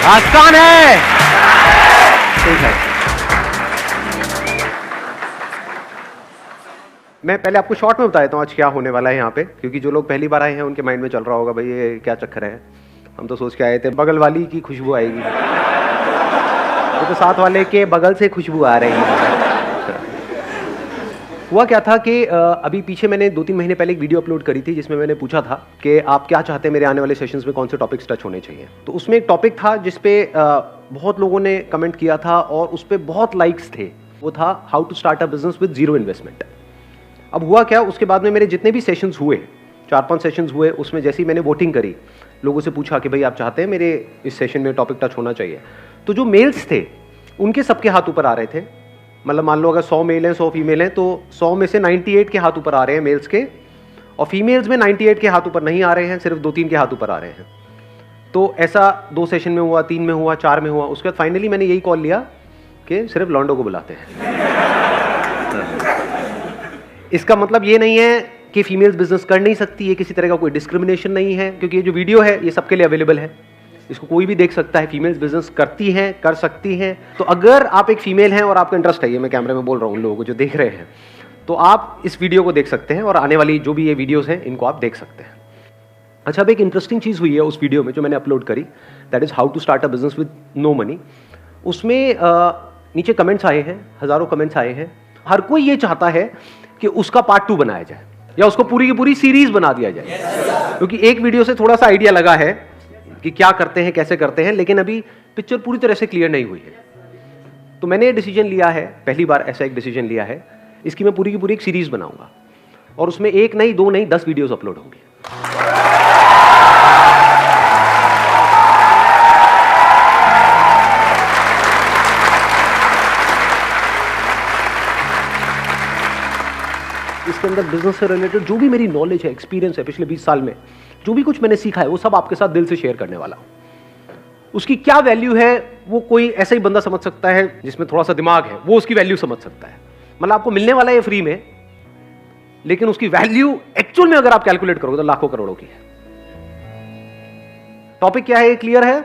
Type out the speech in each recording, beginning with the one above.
आसान है। ठीक है, मैं पहले आपको शॉर्ट में बता देता हूँ आज क्या होने वाला है यहाँ पे, क्योंकि जो लोग पहली बार आए हैं उनके माइंड में चल रहा होगा भाई ये क्या चक्कर है। हम तो सोच के आए थे बगल वाली की खुशबू आएगी, तो साथ वाले के बगल से खुशबू आ रही है। हुआ क्या था कि अभी पीछे मैंने 2-3 महीने पहले एक वीडियो अपलोड करी थी जिसमें मैंने पूछा था कि आप क्या चाहते हैं मेरे आने वाले सेशंस में कौन से टॉपिक्स टच होने चाहिए। तो उसमें एक टॉपिक था जिसपे बहुत लोगों ने कमेंट किया था और उस पर बहुत लाइक्स थे। वो था how to start a business with zero investment. अब हुआ क्या, उसके बाद में मेरे जितने भी सेशंस हुए, 4-5 सेशंस हुए, उसमें जैसे ही मैंने वोटिंग करी, लोगों से पूछा कि भाई आप चाहते हैं मेरे इस सेशन में टॉपिक टच होना चाहिए, तो जो मेल्स थे उनके सबके हाथ ऊपर आ रहे थे। मतलब मान लो अगर 100 मेल हैं 100 फीमेल हैं तो 100 में से 98 के हाथ ऊपर आ रहे हैं मेल्स के, और फीमेल्स में 98 के हाथ ऊपर नहीं आ रहे हैं, सिर्फ 2-3 के हाथ ऊपर आ रहे हैं। तो ऐसा 2 सेशन में हुआ, 3 में हुआ, 4 में हुआ। उसके बाद फाइनली मैंने यही कॉल लिया कि सिर्फ लॉन्डो को बुलाते हैं। इसका मतलब ये नहीं है कि फीमेल्स बिजनेस कर नहीं सकती है, किसी तरह का कोई डिस्क्रिमिनेशन नहीं है, क्योंकि ये जो वीडियो है ये सबके लिए अवेलेबल है, इसको कोई भी देख सकता है। फीमेल्स बिजनेस करती हैं, कर सकती हैं। तो अगर आप एक फीमेल हैं और आपका इंटरेस्ट है, ये मैं कैमरे में बोल रहा हूँ उन लोगों को जो देख रहे हैं, तो आप इस वीडियो को देख सकते हैं और आने वाली जो भी ये वीडियोस हैं इनको आप देख सकते हैं। अच्छा, अब एक इंटरेस्टिंग चीज़ हुई है उस वीडियो में जो मैंने अपलोड करी, that is how to start a business with no money. उसमें नीचे कमेंट्स आए हैं, हज़ारों कमेंट्स आए हैं। हर कोई ये चाहता है कि उसका पार्ट 2 बनाया जाए या उसको पूरी की पूरी सीरीज बना दिया जाए, क्योंकि एक वीडियो से थोड़ा सा आइडिया लगा है कि क्या करते हैं, कैसे करते हैं, लेकिन अभी पिक्चर पूरी तरह से क्लियर नहीं हुई है। तो मैंने ये डिसीजन लिया है, पहली बार ऐसा एक डिसीजन लिया है, इसकी मैं पूरी की पूरी एक सीरीज बनाऊंगा और उसमें 1 नहीं 2 नहीं 10 वीडियोस अपलोड होंगी। इसके अंदर बिजनेस से रिलेटेड जो भी मेरी नॉलेज है, एक्सपीरियंस है पिछले 20 साल में, जो भी कुछ मैंने सीखा है, वो सब आपके साथ दिल से शेयर करने वाला हूं। उसकी क्या वैल्यू है वो कोई ऐसा ही बंदा समझ सकता है जिसमें थोड़ा सा दिमाग है, वो उसकी वैल्यू समझ सकता है। मतलब आपको मिलने वाला है फ्री में, लेकिन उसकी वैल्यू एक्चुअल में अगर आप कैलकुलेट करोगे तो लाखों करोड़ों की है। टॉपिक क्या है, क्लियर है?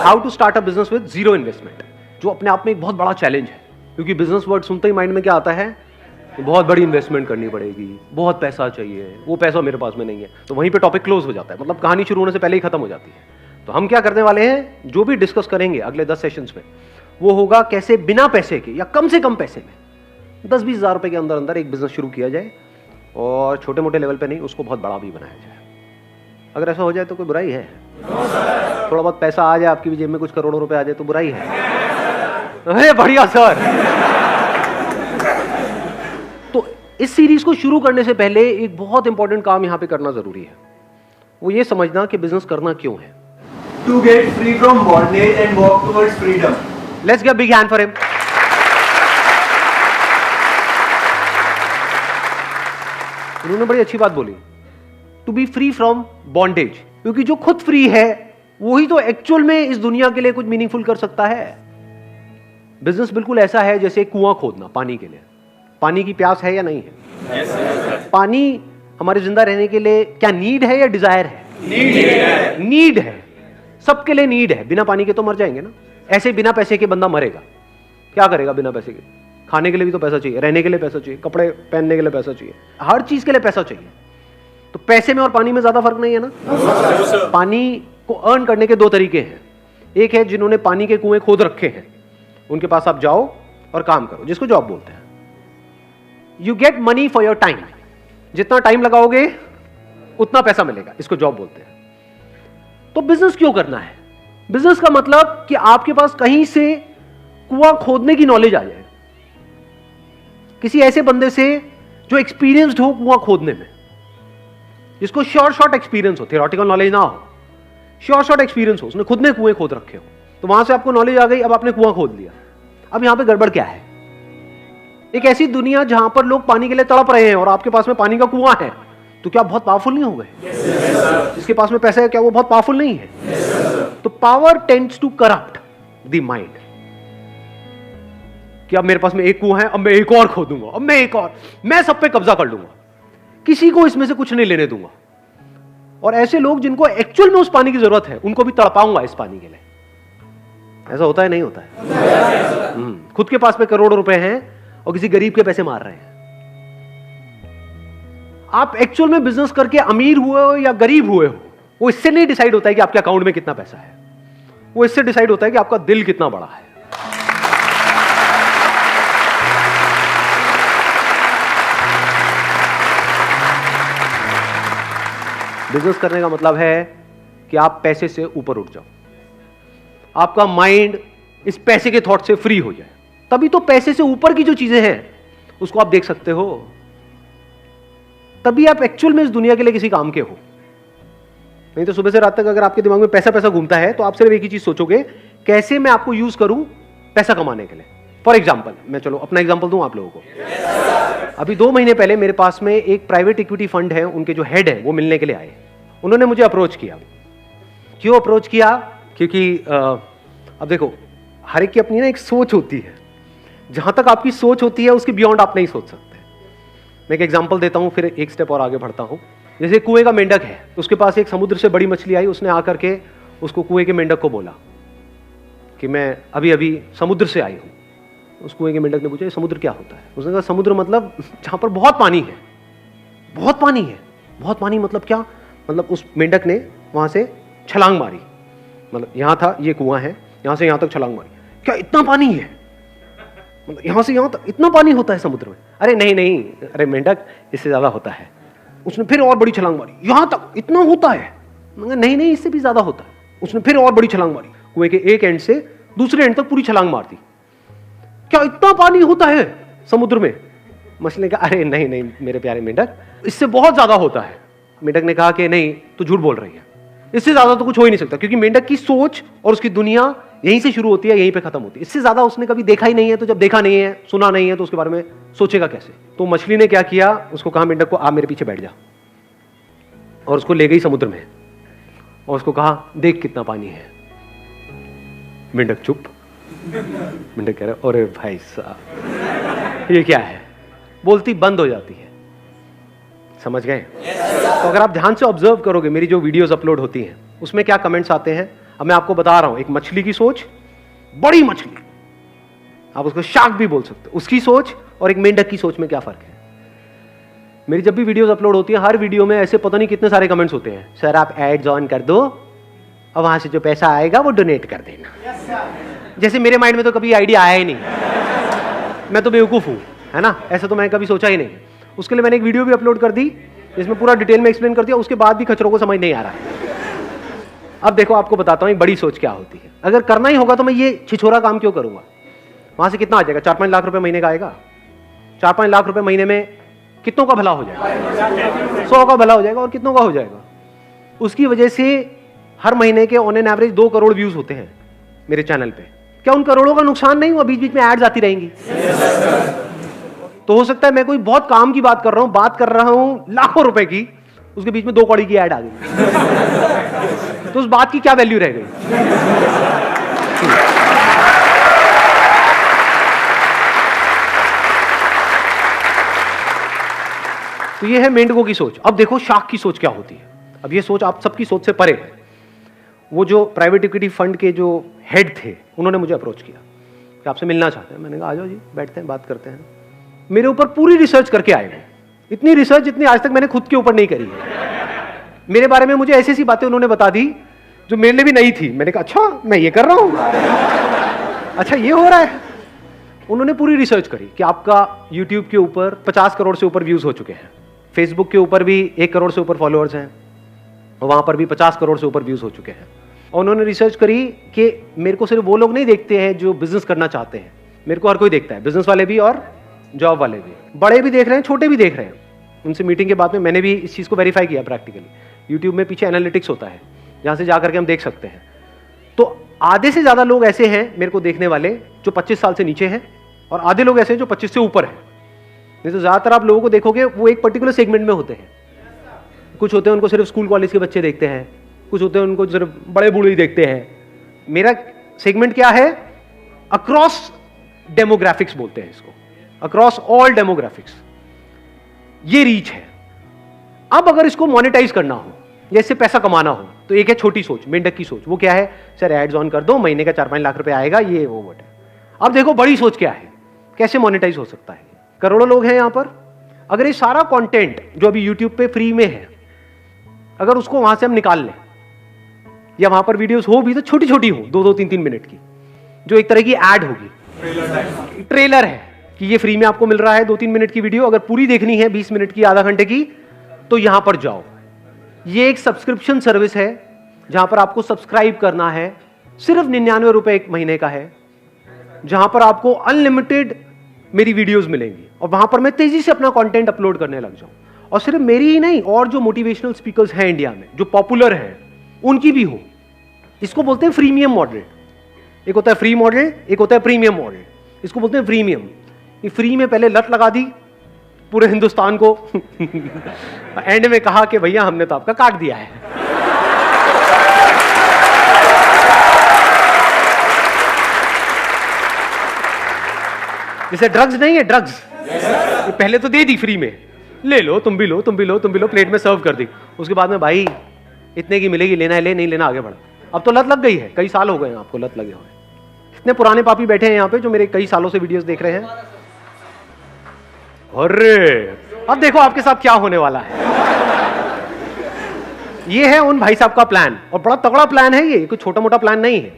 How to start a business with zero investment, जो अपने आप में एक बहुत बड़ा चैलेंज है, क्योंकि बिजनेस वर्ड सुनते ही माइंड में क्या आता है, बहुत बड़ी इन्वेस्टमेंट करनी पड़ेगी, बहुत पैसा चाहिए, वो पैसा मेरे पास में नहीं है। तो वहीं पे टॉपिक क्लोज हो जाता है, मतलब कहानी शुरू होने से पहले ही खत्म हो जाती है। तो हम क्या करने वाले हैं, जो भी डिस्कस करेंगे अगले 10 सेशंस में, वो होगा कैसे बिना पैसे के या कम से कम पैसे में 10-20 हज़ार रुपए के अंदर अंदर एक बिजनेस शुरू किया जाए, और छोटे मोटे लेवल पे नहीं, उसको बहुत बड़ा भी बनाया जाए। अगर ऐसा हो जाए तो कोई बुराई है? थोड़ा बहुत पैसा आ जाए, आपकी भी जेब में कुछ करोड़ों रुपए आ जाए तो बुराई है? अरे बढ़िया सर। तो इस सीरीज को शुरू करने से पहले एक बहुत इंपॉर्टेंट काम यहां पे करना जरूरी है, वो ये समझना कि बिजनेस करना क्यों है। To get free from bondage and walk towards freedom. Let's give a big hand for him. उन्होंने बड़ी अच्छी बात बोली, to be free from bondage, क्योंकि जो खुद फ्री है वही तो एक्चुअल में इस दुनिया के लिए कुछ मीनिंगफुल कर सकता है। बिजनेस बिल्कुल ऐसा है जैसे कुआं खोदना पानी के लिए। पानी की प्यास है या नहीं है? yes, पानी हमारे जिंदा रहने के लिए क्या नीड है या डिजायर है? नीड है, सबके लिए नीड है। बिना पानी के तो मर जाएंगे ना। ऐसे बिना पैसे के बंदा मरेगा, क्या करेगा बिना पैसे के? खाने के लिए भी तो पैसा चाहिए, रहने के लिए पैसा चाहिए, कपड़े पहनने के लिए पैसा चाहिए, हर चीज के लिए पैसा चाहिए। तो पैसे में और पानी में ज्यादा फर्क नहीं है ना। पानी को अर्न करने के 2 तरीके हैं। एक है जिन्होंने पानी के कुएं खोद रखे हैं, उनके पास आप जाओ और काम करो, जिसको जॉब बोलते हैं। You get money for your time, जितना टाइम लगाओगे उतना पैसा मिलेगा, इसको जॉब बोलते हैं। तो बिजनेस क्यों करना है? बिजनेस का मतलब कि आपके पास कहीं से कुआं खोदने की नॉलेज आ जाए, किसी ऐसे बंदे से जो एक्सपीरियंस्ड हो कुआं खोदने में, जिसको शॉर्ट एक्सपीरियंस हो, थियोरेटिकल नॉलेज ना हो, शॉर्ट एक्सपीरियंस हो, उसने खुद ने कुएं खोद रखे हो। तो वहां से आपको नॉलेज आ गई, अब आपने कुआं खोद लिया। अब यहां पे गड़बड़ क्या है? एक ऐसी दुनिया जहां पर लोग पानी के लिए तड़प रहे हैं और आपके पास में पानी का कुआं है, तो क्या बहुत पावरफुल नहीं हो गए? जिसके पास में पैसा है क्या वो बहुत पावरफुल नहीं है? तो power tends to corrupt the mind, कि अब मेरे पास में एक कुआं है, अब मैं एक और खोदूंगा, अब मैं एक और, मैं सब पे कब्जा कर लूंगा, किसी को इसमें से कुछ नहीं लेने दूंगा। और ऐसे लोग जिनको एक्चुअल में उस पानी की जरूरत है, उनको भी तड़पाऊंगा इस पानी के लिए। ऐसा होता है नहीं होता है? खुद के पास में करोड़ों रुपए हैं और किसी गरीब के पैसे मार रहे हैं। आप एक्चुअल में बिजनेस करके अमीर हुए हो या गरीब हुए हो, वो इससे नहीं डिसाइड होता है कि आपके अकाउंट में कितना पैसा है, वो इससे डिसाइड होता है कि आपका दिल कितना बड़ा है। बिजनेस करने का मतलब है कि आप पैसे से ऊपर उठ जाओ, आपका माइंड इस पैसे के थॉट से फ्री हो जाए, तभी तो पैसे से ऊपर की जो चीजें हैं उसको आप देख सकते हो, तभी आप एक्चुअल में इस दुनिया के लिए किसी काम के हो। नहीं तो सुबह से रात तक अगर आपके दिमाग में पैसा पैसा घूमता है तो आप सिर्फ एक ही चीज सोचोगे, कैसे मैं आपको यूज करूं पैसा कमाने के लिए। फॉर एग्जाम्पल, मैं चलो अपना एग्जाम्पल दूं आप लोगों को। अभी 2 महीने पहले मेरे पास में एक प्राइवेट इक्विटी फंड है, उनके जो हेड है वो मिलने के लिए आए। उन्होंने मुझे अप्रोच किया। क्यों अप्रोच किया? क्योंकि अब देखो, हर एक की अपनी ना एक सोच होती है, जहां तक आपकी सोच होती है उसके बियॉन्ड आप नहीं सोच सकते। मैं एक एग्जांपल देता हूं, फिर एक स्टेप और आगे बढ़ता हूं। जैसे कुएं का मेंढक है, उसके पास एक समुद्र से बड़ी मछली आई, उसने आकर के उसको कुएं के मेंढक को बोला कि मैं अभी अभी समुद्र से आई हूं। उस कुएं के मेंढक ने पूछा समुद्र क्या होता है? उसने कहा समुद्र मतलब जहां पर बहुत पानी है। बहुत पानी है? बहुत पानी मतलब क्या? मतलब उस मेंढक ने वहां से छलांग मारी, मतलब यहां था ये कुआं है, यहां से यहां तक छलांग मारी। क्या इतना पानी है? मतलब यहां से यहां तक इतना पानी होता है समुद्र में? अरे नहीं नहीं, अरे मेंढक इससे ज्यादा होता है। उसने फिर और बड़ी छलांग मारी, यहां तक इतना होता है? नहीं नहीं, इससे भी ज्यादा होता है। उसने फिर और बड़ी छलांग मारी, कुएं के एक एंड से दूसरे एंड तक पूरी छलांग मार दी। क्या इतना पानी होता है समुद्र में? मछली ने कहा अरे नहीं नहीं मेरे प्यारे मेंढक, इससे बहुत ज्यादा होता है। मेंढक ने कहा कि नहीं, तू झूठ बोल रही है, इससे ज्यादा तो कुछ हो ही नहीं सकता, क्योंकि मेंढक की सोच और उसकी दुनिया यहीं से शुरू होती है, यहीं पे खत्म होती है। इससे ज्यादा उसने कभी देखा ही नहीं है, तो जब देखा नहीं है, सुना नहीं है, तो उसके बारे में सोचेगा कैसे? तो मछली ने क्या किया, उसको कहा मेंढक को आप मेरे पीछे बैठ जा, और उसको ले गई समुद्र में और उसको कहा देख कितना पानी है। मेंढक चुप। मेंढक कह रहा अरे भाई साहब ये क्या है, बोलती बंद हो जाती है। समझ गए? तो अगर आप ध्यान से ऑब्जर्व करोगे मेरी जो वीडियोस अपलोड होती हैं उसमें क्या कमेंट्स आते हैं, अब मैं आपको बता रहा हूं। एक मछली की सोच, बड़ी मछली, आप उसको शार्क भी बोल सकते हो, उसकी सोच और एक मेंढक की सोच में क्या फर्क है। मेरी जब भी वीडियोस अपलोड होती है, हर वीडियो में ऐसे पता नहीं कितने सारे कमेंट्स होते हैं, सर आप एड्स ऑन कर दो और वहां से जो पैसा आएगा वो डोनेट कर देना। जैसे मेरे माइंड में तो कभी आइडिया आया ही नहीं, मैं तो बेवकूफ हूं, है ना? ऐसा तो मैंने कभी सोचा ही नहीं। उसके लिए मैंने एक वीडियो भी अपलोड कर दी जिसमें पूरा डिटेल में एक्सप्लेन कर दिया, उसके बाद भी खच्चरों को समझ नहीं आ रहा है। अब देखो आपको बताता हूं बड़ी सोच क्या होती है। अगर करना ही होगा तो मैं ये छिछोरा काम क्यों करूंगा? वहां से कितना आ जाएगा? 4-5 लाख रुपए महीने का आएगा। 4-5 लाख रुपए महीने में कितनों का भला हो जाएगा? 100 का भला हो जाएगा। और कितनों का हो जाएगा? उसकी वजह से हर महीने के on an average 2 crore views होते हैं मेरे चैनल पे। क्या उन करोड़ों का नुकसान नहीं हुआ? बीच बीच में एड्स आती रहेंगी। तो हो सकता है मैं कोई बहुत काम की बात कर रहा हूं लाखों रुपए की, उसके बीच में 2 कौड़ी की ऐड आ गई, तो उस बात की क्या वैल्यू रह गई? तो ये है मेंढकों की सोच। अब देखो शार्क की सोच क्या होती है। अब ये सोच आप सबकी सोच से परे है। वो जो प्राइवेट इक्विटी फंड के जो हेड थे, उन्होंने मुझे अप्रोच किया कि आपसे मिलना चाहते हैं। मैंने कहा आ जाओ जी, बैठते हैं, बात करते हैं। मेरे ऊपर पूरी रिसर्च करके आए वो, इतनी रिसर्च जितनी आज तक मैंने खुद के ऊपर नहीं करी है। मेरे बारे में मुझे ऐसी ऐसी बातें उन्होंने बता दी जो मेरे लिए भी नहीं थी। मैंने कहा अच्छा मैं ये कर रहा हूं, अच्छा ये हो रहा है। उन्होंने पूरी रिसर्च करी कि आपका यूट्यूब के ऊपर 50 करोड़ से ऊपर व्यूज हो चुके हैं, फेसबुक के ऊपर भी 1 करोड़ से ऊपर फॉलोअर्स हैं, और वहां पर भी 50 करोड़ से ऊपर व्यूज हो चुके हैं। और उन्होंने रिसर्च करी कि मेरे को सिर्फ वो लोग नहीं देखते हैं जो बिजनेस करना चाहते हैं, मेरे को हर कोई देखता है, बिजनेस वाले भी और जॉब वाले भी, बड़े भी देख रहे हैं, छोटे भी देख रहे हैं। उनसे मीटिंग के बाद में मैंने भी इस चीज़ को वेरीफाई किया प्रैक्टिकली। यूट्यूब में पीछे एनालिटिक्स होता है जहाँ से जाकर के हम देख सकते हैं। तो आधे से ज़्यादा लोग ऐसे हैं मेरे को देखने वाले जो 25 साल से नीचे हैं, और आधे लोग ऐसे हैं जो 25 से ऊपर हैं। नहीं तो ज़्यादातर आप लोगों को देखोगे वो एक पर्टिकुलर सेगमेंट में होते हैं। कुछ होते हैं उनको सिर्फ स्कूल कॉलेज के बच्चे देखते हैं, कुछ होते हैं उनको सिर्फ बड़े बूढ़े ही देखते हैं। मेरा सेगमेंट क्या है? अक्रॉस डेमोग्राफिक्स बोलते हैं इसको, अक्रॉस ऑल डेमोग्राफिक्स। ये रीच है। अब अगर इसको मोनेटाइज करना हो या इससे पैसा कमाना हो, तो एक है छोटी सोच, मेंढक की सोच। वो क्या है, सर एड्स ऑन कर दो, महीने का 4-5 लाख रुपए आएगा, ये वो बट है। अब देखो बड़ी सोच क्या है, कैसे मोनेटाइज हो सकता है। करोड़ों लोग हैं यहां पर, अगर ये सारा कंटेंट जो अभी यूट्यूब पे फ्री में है, अगर उसको वहां से हम निकाल लें, या वहां पर वीडियोस हो भी तो छोटी छोटी हो, 2-2, 3-3 मिनट की, जो एक तरह की ऐड होगी, ट्रेलर है कि ये फ्री में आपको मिल रहा है 2-3 मिनट की वीडियो, अगर पूरी देखनी है 20 मिनट की, आधा घंटे की, तो यहां पर जाओ। ये एक सब्सक्रिप्शन सर्विस है जहां पर आपको सब्सक्राइब करना है, सिर्फ 99 रुपए एक महीने का है, जहां पर आपको अनलिमिटेड मेरी वीडियोस मिलेंगी, और वहां पर मैं तेजी से अपना कंटेंट अपलोड करने लग जाऊं, और सिर्फ मेरी ही नहीं, और जो मोटिवेशनल स्पीकर्स हैं इंडिया में जो पॉपुलर हैं उनकी भी हो। इसको बोलते हैं फ्रीमियम मॉडल। एक होता है फ्री मॉडल, एक होता है प्रीमियम मॉडल। इसको बोलते हैं प्रीमियम। ये फ्री में पहले लत लगा दी पूरे हिंदुस्तान को एंड में कहा कि भैया हमने तो आपका काट दिया है। जैसे ड्रग्स नहीं है, ड्रग्स पहले तो दे दी फ्री में, ले लो, तुम भी लो, तुम भी लो, तुम भी लो, प्लेट में सर्व कर दी। उसके बाद में भाई इतने की मिलेगी, लेना है ले, नहीं लेना आगे बढ़ा। अब तो लत लग गई है, कई साल हो गए आपको लत लगे हुए। इतने पुराने पापी बैठे हैं यहाँ पे जो मेरे कई सालों से वीडियोस देख रहे हैं। अरे अब देखो आपके साथ क्या होने वाला है। ये है उन भाई साहब का प्लान, और बड़ा तगड़ा प्लान है ये, कोई छोटा मोटा प्लान नहीं है।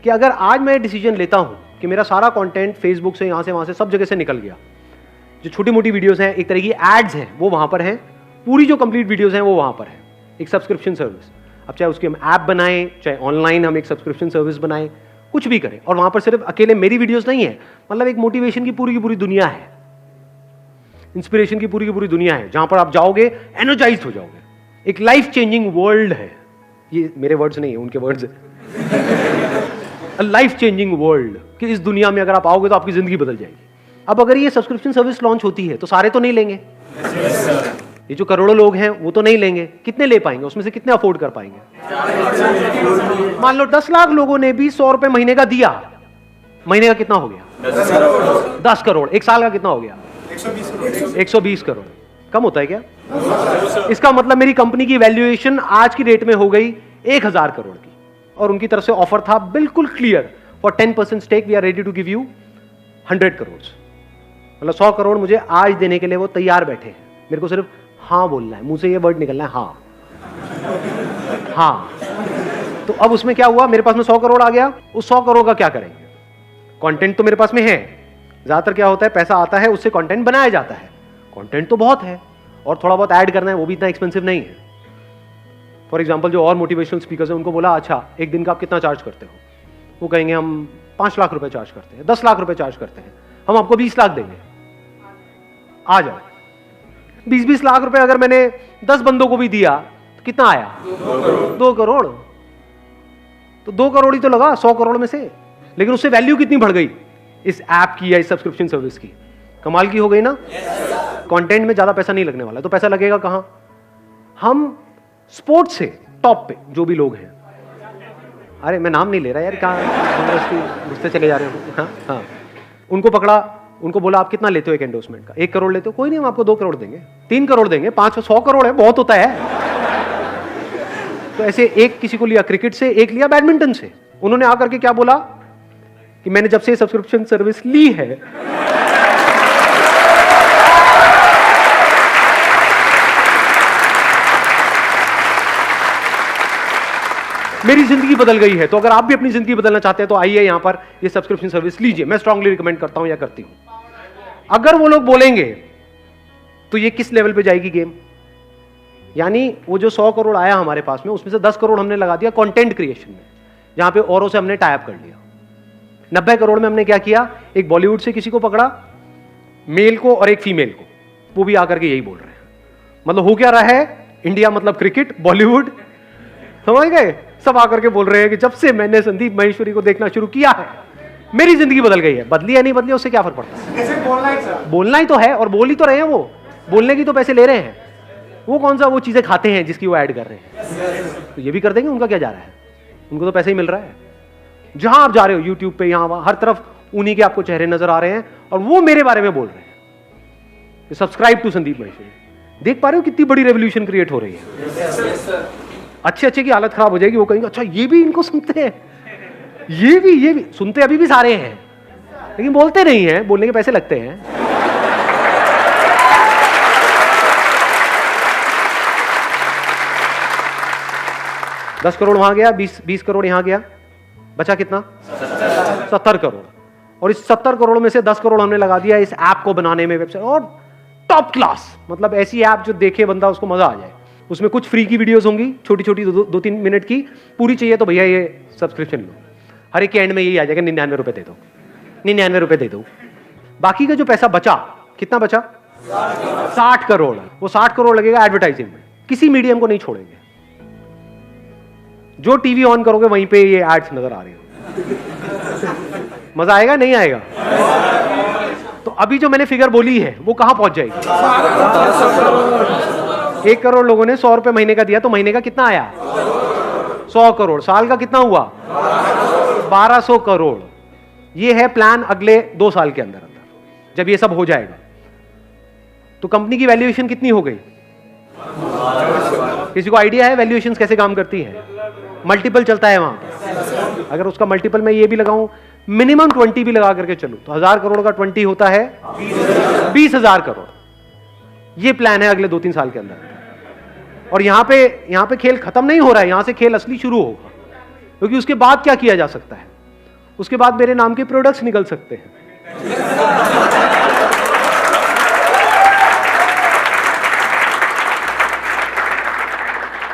कि अगर आज मैं डिसीजन लेता हूं कि मेरा सारा कंटेंट फेसबुक से, यहां से, वहां से, सब जगह से निकल गया, जो छोटी मोटी वीडियोस हैं, एक तरह की एड्स हैं, वो वहां पर हैं, पूरी जो कंप्लीट वीडियोस हैं वो वहां पर है, एक सब्सक्रिप्शन सर्विस। अब चाहे उसकी हम ऐप बनाएं, चाहे ऑनलाइन हम एक सब्सक्रिप्शन सर्विस बनाएं, कुछ भी करें, और वहां पर सिर्फ अकेले मेरी वीडियोस नहीं है, मतलब एक मोटिवेशन की पूरी दुनिया है, इंस्पिरेशन की पूरी दुनिया है, जहां पर आप जाओगे एनर्जाइज्ड हो जाओगे। एक लाइफ चेंजिंग वर्ल्ड है। ये मेरे वर्ड्स नहीं है, उनके वर्ड्स है। लाइफ चेंजिंग वर्ल्ड, कि इस दुनिया में अगर आप आओगे तो आपकी जिंदगी बदल जाएगी। अब अगर ये सब्सक्रिप्शन सर्विस लॉन्च होती है तो सारे तो नहीं लेंगे, ये जो करोड़ों लोग हैं वो तो नहीं लेंगे। कितने ले पाएंगे, उसमें से कितने अफोर्ड कर पाएंगे? मान लो 10 लाख लोगों ने भी 100 रुपए महीने का दिया, महीने का कितना हो गया? 10 करोड़। एक साल का कितना हो गया? 120 करोड़। कम होता है क्या? इसका मतलब मेरी कंपनी की वैल्यूएशन आज की डेट में हो गई 1000 करोड़ की, और उनकी तरफ से ऑफर था बिल्कुल clear, for 10% stake we are ready to give you 100 crore. मतलब 100 करोड़ मुझे आज देने के लिए वो तैयार बैठे हैं, मेरे को सिर्फ हाँ बोलना है, मुंह से ये वर्ड निकलना है, हाँ हाँ। तो अब उसमें क्या हुआ, मेरे पास में 100 करोड़ आ गया। उस 100 करोड़ का क्या करेंगे? कंटेंट तो मेरे पास में है, ज्यादातर क्या होता है, पैसा आता है उससे कंटेंट बनाया जाता है। कंटेंट तो बहुत है, और थोड़ा बहुत ऐड करना है, वो भी इतना एक्सपेंसिव नहीं है। फॉर एग्जांपल जो और मोटिवेशनल स्पीकर्स हैं उनको बोला, अच्छा एक दिन का आप कितना चार्ज करते हो? वो कहेंगे हम 5 लाख रुपए चार्ज करते हैं, 10 लाख रुपए चार्ज करते हैं, हम आपको 20 लाख देंगे, आ जाओ। 20-20 लाख रुपए अगर मैंने 10 बंदों को भी दिया तो कितना आया? 2 करोड़। तो 2 करोड़ ही तो लगा 100 करोड़ में से, लेकिन उससे वैल्यू कितनी बढ़ गई इस ऐप की या इस सब्सक्रिप्शन सर्विस की? कमाल की हो गई ना। कंटेंट में ज्यादा पैसा नहीं लगने वाला, तो पैसा लगेगा कहां? हम स्पोर्ट्स से टॉप पे जो भी लोग हैं, अरे मैं नाम नहीं ले रहा यार, कहां घुसते चले जा रहे हो। हाँ हाँ, उनको पकड़ा, उनको बोला आप कितना लेते हो एक एंडोर्समेंट का? 1 करोड़ लेते हो? कोई नहीं, हम आपको 2 करोड़ देंगे, 3 करोड़ देंगे, 500 करोड़ है, बहुत होता है। तो ऐसे एक किसी को लिया क्रिकेट से, एक लिया बैडमिंटन से। उन्होंने आकर के क्या बोला कि मैंने जब से सब्सक्रिप्शन सर्विस ली है, मेरी जिंदगी बदल गई है। तो अगर आप भी अपनी जिंदगी बदलना चाहते हैं तो आइए यहां पर ये सब्सक्रिप्शन सर्विस लीजिए। मैं स्ट्रांगली रिकमेंड करता हूं या करती हूं। अगर वो लोग बोलेंगे तो ये किस लेवल पे जाएगी गेम? यानी वो जो 100 करोड़ आया हमारे पास में, उसमें से 10 करोड़ हमने लगा दिया कंटेंट क्रिएशन में, जहां पे औरों से हमने टाई अप कर लिया। 90 करोड़ में हमने क्या किया, एक बॉलीवुड से किसी को पकड़ा, मेल को और एक फीमेल को, वो भी आकर के यही बोल रहे हैं। मतलब हो क्या रहा है, इंडिया मतलब क्रिकेट, बॉलीवुड, समझ गए? सब आकर के बोल रहे हैं कि जब से मैंने संदीप माहेश्वरी को देखना शुरू किया है मेरी जिंदगी बदल गई है। बदली या नहीं बदली उससे क्या फर्क पड़ता है? कैसे बोलना है सर? बोलना ही तो है, और बोल ही तो रहे हैं। वो बोलने की तो पैसे ले रहे हैं, वो कौन सा वो चीजें खाते हैं जिसकी वो ऐड कर रहे हैं? तो ये भी कर देंगे, उनका क्या जा रहा है, उनको तो पैसे ही मिल रहा है। जहां आप जा रहे हो यूट्यूब पे, यहां हर तरफ उन्हीं के आपको चेहरे नजर आ रहे हैं, और वो मेरे बारे में बोल रहे हैं, सब्सक्राइब टू संदीप माहेश्वरी। देख पा रहे हो कितनी बड़ी रेवोल्यूशन क्रिएट हो रही है। अच्छे अच्छे की हालत खराब हो जाएगी, वो कहेंगे अच्छा ये भी इनको सुनते हैं, ये भी सुनते अभी भी सारे हैं, लेकिन बोलते नहीं हैं, बोलने के पैसे लगते हैं। $10 करोड़ वहां गया, 20 करोड़ यहां गया, बचा कितना? 70 करोड़। और इस 70 करोड़ में से 10 करोड़ हमने लगा दिया इस ऐप को बनाने में, वेबसाइट, और टॉप क्लास, मतलब ऐसी ऐप जो देखे बंदा उसको मजा आ जाए। उसमें कुछ फ्री की वीडियोस होंगी, छोटी छोटी 2-3 मिनट की, पूरी चाहिए तो भैया ये सब्सक्रिप्शन लो। हर एक के एंड में यही आ जाएगा, 99 रुपए दे दो, 99 रुपए दे दो। बाकी का जो पैसा बचा, कितना बचा? 60 करोड़। वो 60 करोड़ लगेगा एडवर्टाइजिंग में, किसी मीडियम को नहीं छोड़ेंगे। जो टीवी ऑन करोगे वहीं पे ये एड्स नजर आ रही हो। मजा आएगा नहीं आएगा? तो अभी जो मैंने फिगर बोली है वो कहां पहुंच जाएगी? 1 करोड़ लोगों ने 100 रुपए महीने का दिया, तो महीने का कितना आया? 100 करोड़। साल का कितना हुआ? 1200 करोड़। ये है प्लान अगले 2 साल के अंदर जब ये सब हो जाएगा। तो कंपनी की वैल्यूएशन कितनी हो गई? किसी को आइडिया है वैल्यूएशन कैसे काम करती है? मल्टीपल चलता है वहां पर। अगर उसका मल्टीपल मैं ये भी लगाऊं, मिनिमम 20 भी लगा करके चलूं, तो 1000 करोड़ का 20 होता है 20,000 करोड़। ये प्लान है अगले 2-3 साल के अंदर। और यहां पे खेल खत्म नहीं हो रहा है, यहां से खेल असली शुरू होगा। क्योंकि उसके बाद क्या किया जा सकता है? उसके बाद मेरे नाम के प्रोडक्ट्स निकल सकते हैं।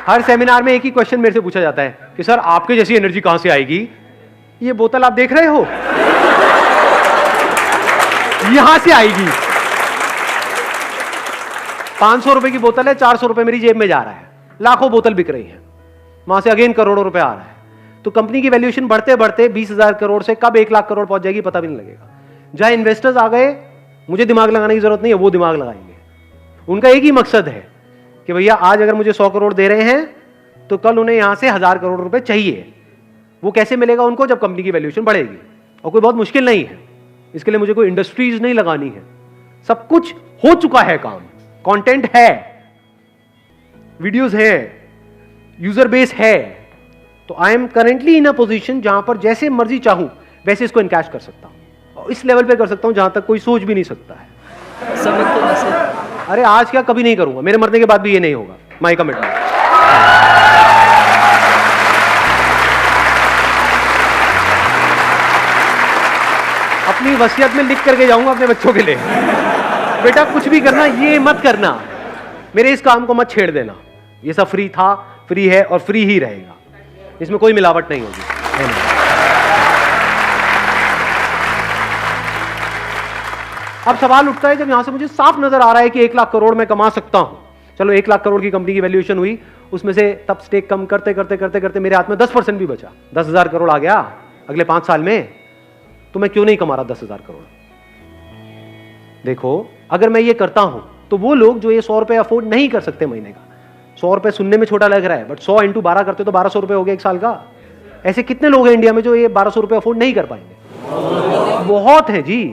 हर सेमिनार में एक ही क्वेश्चन मेरे से पूछा जाता है कि सर आपके जैसी एनर्जी कहां से आएगी? ये बोतल आप देख रहे हो, यहां से आएगी। 500 रुपए की बोतल है, 400 रुपए मेरी जेब में जा रहा है, लाखों बोतल बिक रही है, वहां से अगेन करोड़ों रुपए आ रहा है। तो कंपनी की वैल्यूएशन बढ़ते बढ़ते 20,000 करोड़ से कब 1 लाख करोड़ पहुंच जाएगी पता भी नहीं लगेगा। जहां इन्वेस्टर्स आ गए, मुझे दिमाग लगाने की जरूरत नहीं है, वो दिमाग लगाएंगे। उनका एक ही मकसद है कि भैया आज अगर मुझे 100 करोड़ दे रहे हैं तो कल उन्हें यहां से 1000 करोड़ रुपए चाहिए। वो कैसे मिलेगा उनको? जब कंपनी की वैल्यूएशन बढ़ेगी। और कोई बहुत मुश्किल नहीं है, इसके लिए मुझे कोई इंडस्ट्रीज नहीं लगानी है, सब कुछ हो चुका है काम। कंटेंट है, वीडियोस है, यूजर बेस है। तो I am currently in a position जहां पर जैसे मर्जी चाहूं वैसे इसको इनकैश कर सकता हूं, और इस लेवल पे कर सकता हूं जहां तक कोई सोच भी नहीं सकता है। अरे आज क्या, कभी नहीं करूंगा, मेरे मरने के बाद भी ये नहीं होगा, माय कमिटमेंट। अपनी वसीयत में लिख करके जाऊंगा अपने बच्चों के लिए, बेटा कुछ भी करना ये मत करना, मेरे इस काम को मत छेड़ देना। ये सब फ्री था, फ्री है और फ्री ही रहेगा, इसमें कोई मिलावट नहीं होगी। अब सवाल उठता है जब यहां से मुझे साफ नजर आ रहा है कि 1 लाख करोड़ मैं कमा सकता हूं। चलो 1 लाख करोड़ की कंपनी की वैल्यूएशन हुई, उसमें से तब स्टेक कम करते करते करते करते मेरे हाथ में 10% भी बचा, 10,000 करोड़ आ गया अगले 5 साल में, तो मैं क्यों नहीं कमा रहा 10,000 करोड़? देखो अगर मैं ये करता हूं तो वो लोग जो ये 100 रुपए अफोर्ड नहीं कर सकते महीने का, 100 रुपए सुनने में छोटा लग रहा है, बट 100 × 12 करते तो 1200 रुपए हो गया 1 साल का। ऐसे कितने लोग हैं इंडिया में जो ये 1200 रुपए अफोर्ड नहीं कर पाएंगे? बहुत है जी।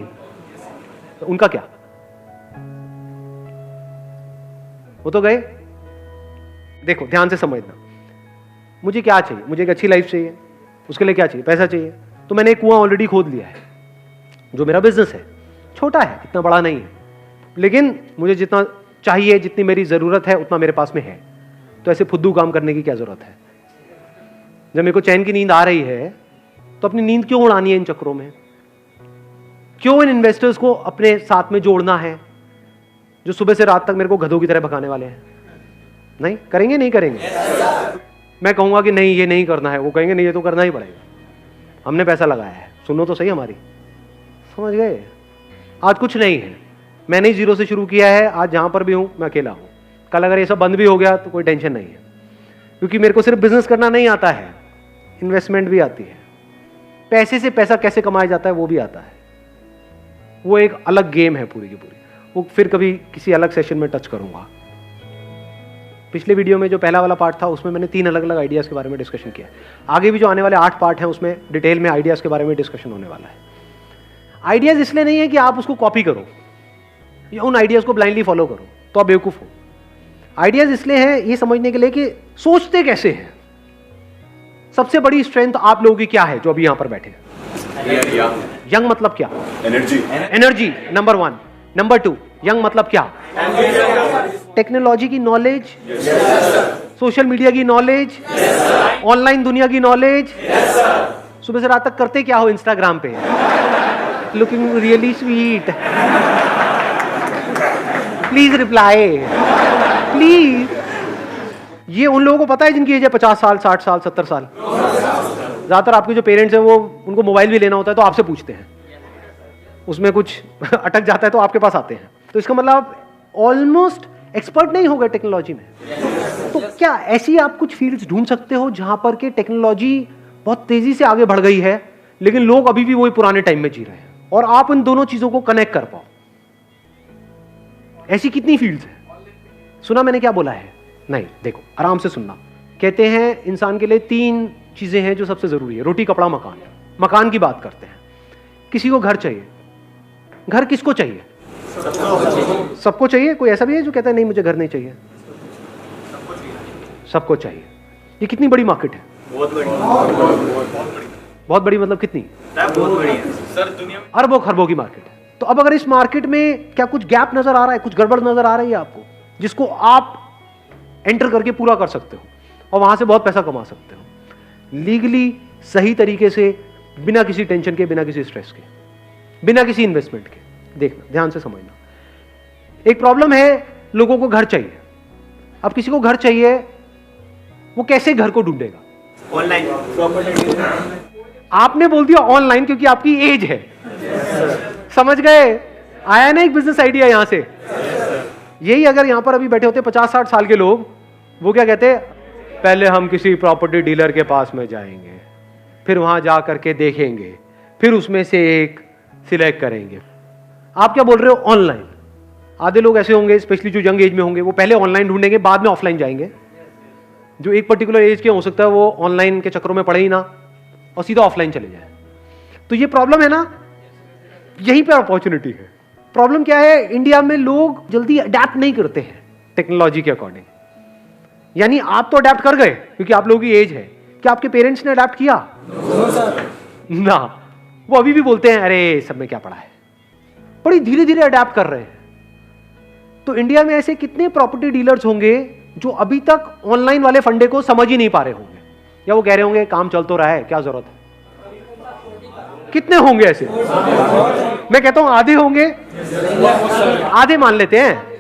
तो उनका क्या? वो तो गए। देखो ध्यान से समझना, मुझे क्या चाहिए? मुझे एक अच्छी लाइफ चाहिए, उसके लिए क्या चाहिए? पैसा चाहिए। तो मैंने एक कुआं ऑलरेडी खोद लिया है, जो मेरा बिजनेस है, छोटा है, इतना बड़ा नहीं है, लेकिन मुझे जितना चाहिए, जितनी मेरी जरूरत है उतना मेरे पास में है। तो ऐसे फुद्दू काम करने की क्या जरूरत है? जब मेरे को चैन की नींद आ रही है तो अपनी नींद क्यों उड़ानी है इन चक्रों में? क्यों इन इन्वेस्टर्स को अपने साथ में जोड़ना है जो सुबह से रात तक मेरे को गधों की तरह भगाने वाले हैं? नहीं करेंगे, नहीं करेंगे। मैं कहूंगा कि नहीं ये नहीं करना है, वो कहेंगे नहीं ये तो करना ही पड़ेगा, हमने पैसा लगाया है, सुनो तो सही हमारी। समझ गए? आज कुछ नहीं है, मैंने ही 0 से शुरू किया है, आज जहां पर भी हूं मैं अकेला हूं। कल अगर ये सब बंद भी हो गया तो कोई टेंशन नहीं है, क्योंकि मेरे को सिर्फ बिजनेस करना नहीं आता है, इन्वेस्टमेंट भी आती है, पैसे से पैसा कैसे कमाया जाता है वो भी आता है। वो एक अलग गेम है पूरी की पूरी, वो फिर कभी किसी अलग सेशन में टच करूंगा। पिछले वीडियो में जो पहला वाला पार्ट था उसमें मैंने 3 अलग अलग आइडियाज के बारे में डिस्कशन किया। आगे भी जो आने वाले 8 पार्ट हैं उसमें डिटेल में आइडियाज के बारे में डिस्कशन होने वाला है। आइडियाज इसलिए नहीं है कि आप उसको कॉपी करो या उन आइडियाज को ब्लाइंडली फॉलो करो, तो आप बेवकूफ हो। आइडियाज इसलिए हैं ये समझने के लिए कि सोचते कैसे हैं। सबसे बड़ी स्ट्रेंथ आप लोगों की क्या है जो अभी यहां पर बैठे हैं? यंग मतलब क्या? Energy number 1। नंबर 2, यंग मतलब क्या? टेक्नोलॉजी की नॉलेज, सोशल मीडिया की नॉलेज, ऑनलाइन दुनिया की नॉलेज। सुबह से रात तक करते क्या हो इंस्टाग्राम पे? Looking really sweet, please reply please. ये उन लोगों को पता है जिनकी एज है 50 साल, 60 साल, 70 साल। ज्यादातर आपके जो पेरेंट्स हैं वो, उनको मोबाइल भी लेना होता है तो आपसे पूछते हैं, उसमें कुछ अटक जाता है तो आपके पास आते हैं। तो इसका मतलब आप ऑलमोस्ट एक्सपर्ट नहीं हो गए टेक्नोलॉजी में। तो क्या ऐसी आप कुछ फील्ड्स ढूंढ सकते हो जहां पर के टेक्नोलॉजी बहुत तेजी से आगे बढ़ गई है लेकिन लोग अभी भी वही पुराने टाइम में जी रहे हैं, और आप इन दोनों चीजों को कनेक्ट कर पाओ? ऐसी कितनी फील्ड्स हैं? सुना मैंने क्या बोला है? नहीं, देखो आराम से सुनना। कहते हैं इंसान के लिए 3 चीजें हैं जो सबसे जरूरी है, रोटी कपड़ा मकान। मकान की बात करते हैं। किसी को घर चाहिए। घर किसको चाहिए? सबको चाहिए। कोई ऐसा भी है जो कहता है नहीं मुझे घर नहीं चाहिए? सबको चाहिए। ये कितनी बड़ी मार्केट है? बहुत बड़ी मतलब कितनी? बहुत बड़ी है सर, दुनिया में अरबों खरबों की मार्केट है। तो अब अगर इस मार्केट में क्या कुछ गैप नजर आ रहा है, कुछ गड़बड़ नजर आ रही है आपको, जिसको आप एंटर करके पूरा कर सकते हो और वहां से बहुत पैसा कमा सकते हो लीगली, सही तरीके से, बिना किसी टेंशन के, बिना किसी स्ट्रेस के, बिना किसी इन्वेस्टमेंट के? देखना, ध्यान से समझना। एक प्रॉब्लम है, लोगों को घर चाहिए। अब किसी को घर चाहिए, वो कैसे घर को ढूंढेगा? ऑनलाइन आपने बोल दिया ऑनलाइन क्योंकि आपकी एज है। समझ गए? आया ना एक बिजनेस आइडिया यहां से। यही अगर यहां पर अभी बैठे होते 50-60 साल के लोग, वो क्या कहते? पहले हम किसी प्रॉपर्टी डीलर के पास में जाएंगे, फिर वहां जा करके देखेंगे, फिर उसमें से एक सिलेक्ट करेंगे। आप क्या बोल रहे हो? ऑनलाइन। आधे लोग ऐसे होंगे, स्पेशली जो यंग एज में होंगे, वो पहले ऑनलाइन ढूंढेंगे, बाद में ऑफलाइन जाएंगे। जो एक पर्टिकुलर एज के हो सकता है वो ऑनलाइन के चक्करों में पड़े ही ना और सीधा ऑफलाइन चले जाए। तो ये प्रॉब्लम है ना, यहीं पे अपॉर्चुनिटी है। प्रॉब्लम क्या है? इंडिया में लोग जल्दी अडेप्ट नहीं करते हैं टेक्नोलॉजी के अकॉर्डिंग। यानी आप तो अडेप्ट कर गए क्योंकि आप लोगों की एज है। क्या आपके पेरेंट्स ने अडेप्ट किया? ना, वो अभी भी बोलते हैं अरे सब में क्या पड़ा है। बड़ी धीरे धीरे अडेप्ट कर रहे हैं। तो इंडिया में ऐसे कितने प्रॉपर्टी डीलर्स होंगे जो अभी तक ऑनलाइन वाले फंडे को समझ ही नहीं पा रहे होंगे, या वो कह रहे होंगे काम चल तो रहा है, क्या जरूरत है? कितने होंगे ऐसे? मैं कहता हूं आधे होंगे, आधे मान लेते हैं।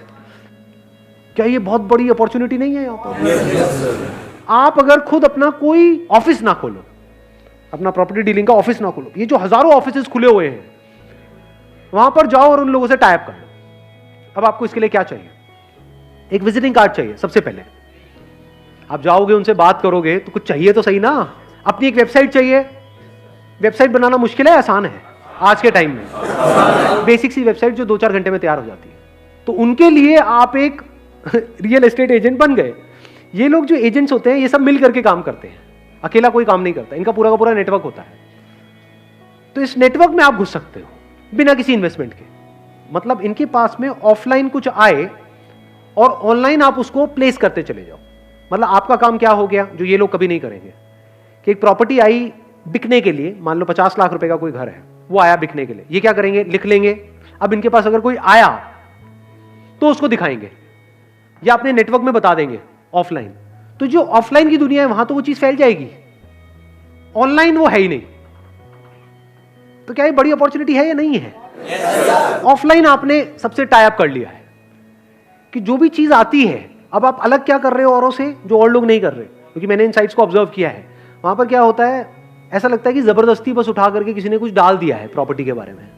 क्या ये बहुत बड़ी अपॉर्चुनिटी नहीं है यहां पर? आप अगर खुद अपना कोई ऑफिस ना खोलो, अपना प्रॉपर्टी डीलिंग का ऑफिस ना खोलो, ये जो हजारों ऑफिसेस खुले हुए हैं वहां पर जाओ और उन लोगों से टाई अप कर लो। अब आपको इसके लिए क्या चाहिए? एक विजिटिंग कार्ड चाहिए। सबसे पहले आप जाओगे, उनसे बात करोगे तो कुछ चाहिए तो सही ना। अपनी एक वेबसाइट चाहिए। वेबसाइट बनाना मुश्किल है, आसान है आज के टाइम में? बेसिक सी वेबसाइट जो 2-4 घंटे में तैयार हो जाती है। तो उनके लिए आप एक रियल एस्टेट एजेंट बन गए। ये लोग जो एजेंट्स होते हैं ये सब मिल करके काम करते हैं, अकेला कोई काम नहीं करता। इनका पूरा का पूरा नेटवर्क होता है। तो इस नेटवर्क में आप घुस सकते हो बिना किसी इन्वेस्टमेंट के। मतलब इनके पास में ऑफलाइन कुछ आए और ऑनलाइन आप उसको प्लेस करते चले जाओ। मतलब आपका काम क्या हो गया जो ये लोग कभी नहीं करेंगे, कि एक प्रॉपर्टी आई बिकने के लिए, मान लो 50 लाख रुपए का कोई घर है, वो आया बिकने के लिए, ये क्या करेंगे? लिख लेंगे। अब इनके पास अगर कोई आया तो उसको दिखाएंगे या अपने नेटवर्क में बता देंगे ऑफलाइन। तो जो ऑफलाइन की दुनिया है वहां तो वो चीज फैल जाएगी, ऑनलाइन वो है ही नहीं। तो क्या ये बड़ी अपॉर्चुनिटी है या नहीं है? ऑफलाइन आपने सबसे टाई अप कर लिया है कि जो भी चीज आती है, अब आप अलग क्या कर रहे हो औरों से जो और लोग नहीं कर रहे। क्योंकि मैंने इन साइट्स को ऑब्जर्व किया है, वहां पर क्या होता है, ऐसा लगता है कि जबरदस्ती बस उठा करके किसी ने कुछ डाल दिया है प्रॉपर्टी के बारे में।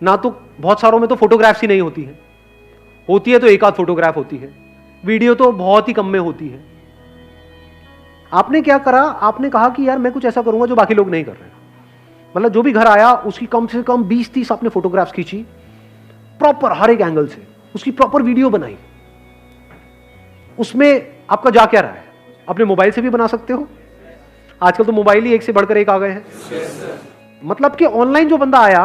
ना तो बहुत सारों में तो फोटोग्राफ्स ही नहीं होती है, होती है तो एक आध फोटोग्राफ होती है, वीडियो तो बहुत ही कम में होती है। आपने क्या करा? आपने कहा कि यार मैं कुछ ऐसा करूंगा जो बाकी लोग नहीं कर रहे। मतलब जो भी घर आया उसकी कम से कम 20-30 आपने फोटोग्राफ्स खींची, प्रॉपर हर एक एंगल से उसकी प्रॉपर वीडियो बनाई। उसमें आपका जा क्या रहा है? अपने मोबाइल से भी बना सकते हो, आजकल तो मोबाइल ही एक से बढ़कर एक आ गए हैं। मतलब कि ऑनलाइन जो बंदा आया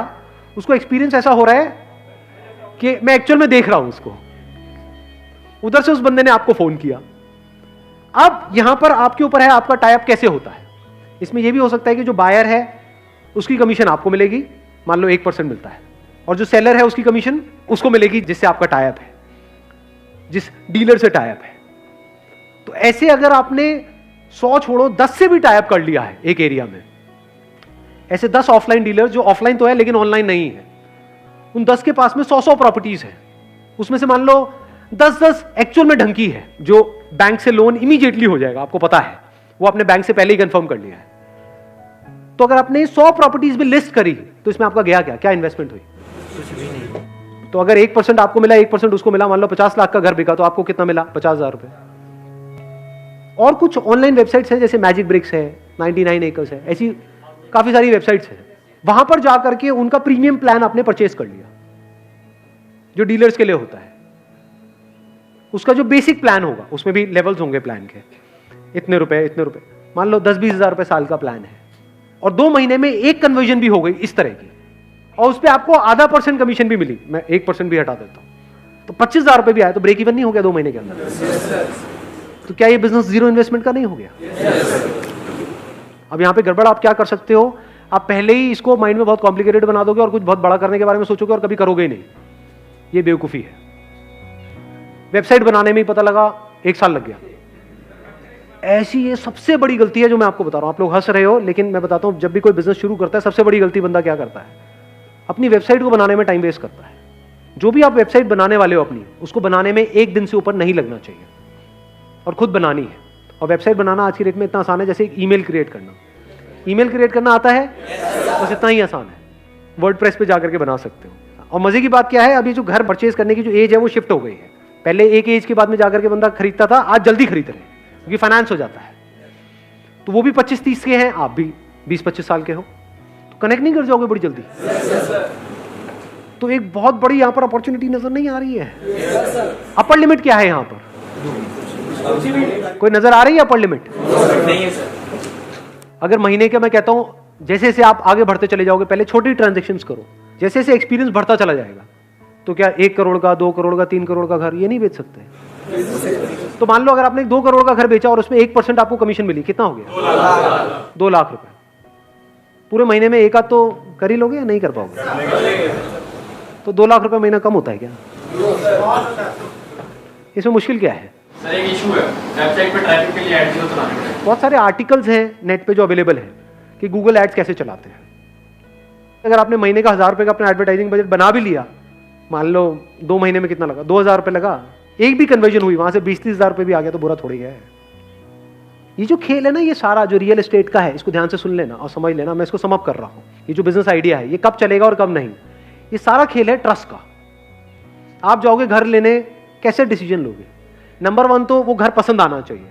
उसको एक्सपीरियंस ऐसा हो रहा है कि मैं एक्चुअल में देख रहा हूं उसको। उधर से उस बंदे ने आपको फोन किया। अब यहां पर आपके ऊपर है आपका टाई अप कैसे होता है। इसमें यह भी हो सकता है कि जो बायर है उसकी कमीशन आपको मिलेगी, मान लो 1% मिलता है, और जो सेलर है उसकी कमीशन उसको मिलेगी जिससे आपका टाई अप है, जिस डीलर से टाई अप है। तो ऐसे अगर आपने 100 छोड़ो 10 से भी टाई अप कर लिया है एक एरिया में, ऐसे 10 ऑफलाइन डीलर जो ऑफलाइन तो है लेकिन ऑनलाइन नहीं है, उन 10 के पास में 100 प्रॉपर्टीज है, उसमें से मान लो 10 एक्चुअल में ढंकी है जो बैंक से लोन इमीडिएटली हो जाएगा, आपको पता है, वो आपने बैंक से पहले ही कंफर्म कर लिया है। तो अगर आपने 100 प्रॉपर्टीज भी लिस्ट करी तो इसमें आपका गया क्या इन्वेस्टमेंट हुई? कुछ भी नहीं। तो अगर 1% आपको मिला 1% उसको मिला, मान लो 50 लाख का घर बिका तो आपको कितना मिला? 50,000 रुपए। और कुछ ऑनलाइन वेबसाइट्स हैं जैसे मैजिक ब्रिक्स है, 99 एकर्स है, ऐसी काफी सारी वेबसाइट्स हैं, वहां पर जाकर के उनका प्रीमियम प्लान आपने परचेज कर लिया जो डीलर्स के लिए होता है। उसका जो बेसिक प्लान होगा उसमें भी लेवल्स होंगे प्लान के, इतने रुपए, मान लो 10-20 हजार रुपए साल का प्लान है, और 2 महीने में एक कन्वर्जन भी हो गई इस तरह की, और उस पर आपको आधा % कमीशन भी मिली, मैं 1% भी हटा देता हूं तो 25,000 रुपए भी आया, तो ब्रेक इवन नहीं हो गया 2 महीने के अंदर? तो क्या ये बिजनेस जीरो इन्वेस्टमेंट का नहीं हो गया? अब यहां पे गड़बड़ आप क्या कर सकते हो, आप पहले ही इसको माइंड में बहुत कॉम्प्लिकेटेड बना दोगे और कुछ बहुत बड़ा करने के बारे में सोचोगे और कभी करोगे ही नहीं। ये बेवकूफी है। वेबसाइट बनाने में ही पता लगा 1 साल लग गया, ऐसी ये सबसे बड़ी गलती है जो मैं आपको बता रहा हूं। आप लोग हंस रहे हो लेकिन मैं बताता हूं, जब भी कोई बिजनेस शुरू करता है सबसे बड़ी गलती बंदा क्या करता है? अपनी वेबसाइट को बनाने में टाइम वेस्ट करता है। जो भी आप वेबसाइट बनाने वाले हो अपनी, उसको बनाने में 1 दिन से ऊपर नहीं लगना चाहिए, और खुद बनानी है। और वेबसाइट बनाना आज की डेट में इतना आसान है जैसे एक ईमेल क्रिएट करना। ईमेल क्रिएट करना आता है? बस इतना ही आसान है, वर्डप्रेस पे जाकर के बना सकते हो। और मजे की बात क्या है, अभी जो घर परचेज करने की जो एज है वो शिफ्ट हो गई है। पहले एक एज के बाद में जाकर के बंदा खरीदता था, आज जल्दी खरीद रहे हैं क्योंकि फाइनेंस हो जाता है। तो वो भी 25-30 के हैं, आप भी 20-25 साल के हो, तो कनेक्ट नहीं कर जाओगे बड़ी जल्दी? तो एक बहुत बड़ी यहां पर अपॉर्चुनिटी नजर नहीं आ रही है। अपर लिमिट क्या है यहां पर? कोई नजर आ रही है अपर लिमिट? नहीं है सर। अगर महीने के, मैं कहता हूं जैसे जैसे आप आगे बढ़ते चले जाओगे, पहले छोटी ट्रांजेक्शंस करो, जैसे जैसे एक्सपीरियंस बढ़ता चला जाएगा, तो क्या 1 करोड़ का, 2 करोड़ का, 3 करोड़ का घर ये नहीं बेच सकते? तो मान लो अगर आपने 2 करोड़ का घर बेचा और उसमें 1% आपको कमीशन मिली, कितना हो गया? 2 लाख रुपए। पूरे महीने में एक आध तो कर ही लोगे या नहीं कर पाओगे? तो 2 लाख रुपए महीना कम होता है क्या? इसमें मुश्किल क्या है? सर एक इशू है, वेबसाइट पे ट्रैफिक के लिए एड्स क्यों चलाने पड़ते हैं? बहुत सारे आर्टिकल्स हैं नेट पे जो अवेलेबल है कि गूगल एड्स कैसे चलाते हैं। अगर आपने महीने का 1000 रुपए का अपना एडवर्टाइजिंग बजट बना भी लिया, मान लो 2 महीने में कितना लगा? 2000 रुपए लगा, एक भी कन्वर्जन हुई, वहां से 20-30 हजार रुपए भी आ गया तो बुरा थोड़ी है। ये जो खेल है ना, ये सारा जो रियल एस्टेट का है, इसको ध्यान से सुन लेना और समझ लेना। मैं इसको सम अप कर रहा हूं। ये जो बिजनेस आइडिया है ये कब चलेगा और कब नहीं, ये सारा खेल है ट्रस्ट का। आप जाओगे घर लेने, कैसे डिसीजन लोगे? नंबर 1 तो वो घर पसंद आना चाहिए।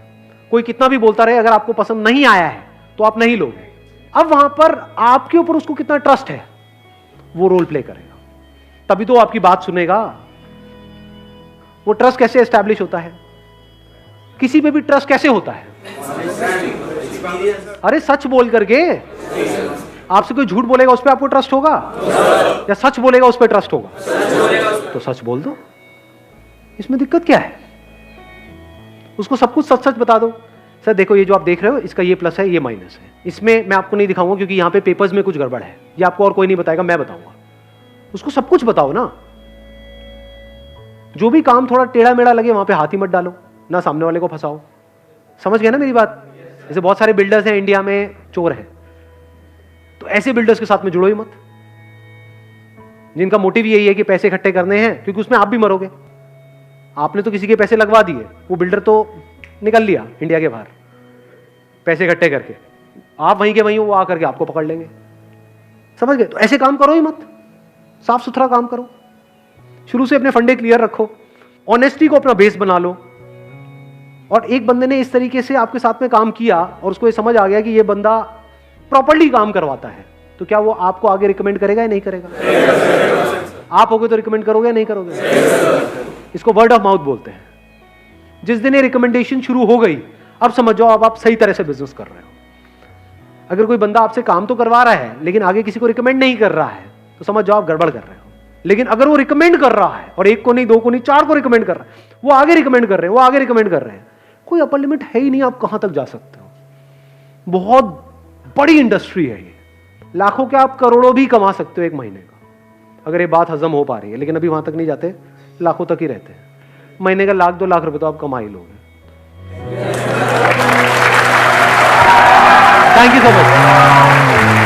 कोई कितना भी बोलता रहे, अगर आपको पसंद नहीं आया है तो आप नहीं लोगे। अब वहां पर आपके ऊपर उसको कितना ट्रस्ट है, वो रोल प्ले करेगा, तभी तो आपकी बात सुनेगा। वो ट्रस्ट कैसे एस्टैब्लिश होता है? किसी पे भी ट्रस्ट कैसे होता है? अरे सच बोल करके। आपसे कोई झूठ बोलेगा उस पर आपको ट्रस्ट होगा, या सच बोलेगा उस पर ट्रस्ट होगा? तो सच बोल दो, इसमें दिक्कत क्या है? उसको सब कुछ सच सच बता दो। सर देखो, ये जो आप देख रहे हो इसका ये प्लस है, ये माइनस है। इसमें मैं आपको नहीं दिखाऊंगा क्योंकि यहाँ पे पेपर्स में कुछ गड़बड़ है, ये आपको और कोई नहीं बताएगा, मैं बताऊंगा। उसको सब कुछ बताओ ना। जो भी काम थोड़ा टेढ़ा मेढ़ा लगे वहां पे हाथ ही मत डालो, ना सामने वाले को फंसाओ। समझ गए ना मेरी बात? जैसे बहुत सारे बिल्डर्स हैं इंडिया में, चोर हैं, तो ऐसे बिल्डर्स के साथ में जुड़ो ही मत, जिनका मोटिव यही है कि पैसे इकट्ठे करने हैं, क्योंकि उसमें आप भी मरोगे। आपने तो किसी के पैसे लगवा दिए, वो बिल्डर तो निकल लिया इंडिया के बाहर पैसे इकट्ठे करके, आप वहीं के वहीं वो आकर के आपको पकड़ लेंगे। समझ गए? तो ऐसे काम करो ही मत, साफ सुथरा काम करो। शुरू से अपने फंडे क्लियर रखो, ऑनेस्टी को अपना बेस बना लो। और एक बंदे ने इस तरीके से आपके साथ में काम किया और उसको ये समझ आ गया कि ये बंदा प्रॉपर्ली काम करवाता है, तो क्या वो आपको आगे रिकमेंड करेगा या नहीं करेगा? आप होगे तो रिकमेंड करोगे या नहीं करोगे? इसको वर्ड ऑफ माउथ बोलते हैं। जिस दिन ये रिकमेंडेशन शुरू हो गई, अब समझ जाओ अब आप सही तरह से बिजनेस कर रहे हो। अगर कोई बंदा आपसे काम तो करवा रहा है लेकिन आगे किसी को रिकमेंड नहीं कर रहा है, तो समझ जाओ आप गड़बड़ कर रहे हो। लेकिन अगर वो रिकमेंड कर रहा है, और एक को नहीं, दो को नहीं, चार को रिकमेंड कर रहा है, वो आगे रिकमेंड कर रहे हैं, वो आगे रिकमेंड कर रहे हैं, कोई अपर लिमिट है ही नहीं आप कहां तक जा सकते हो। बहुत बड़ी इंडस्ट्री है ये, लाखों क्या आप करोड़ों भी कमा सकते हो एक महीने का, अगर ये बात हजम हो पा रही है। लेकिन अभी वहां तक नहीं जाते, लाखों तक ही रहते हैं। महीने का 1 लाख 2 लाख रुपए तो आप कमा ही लोगे। Thank you so much.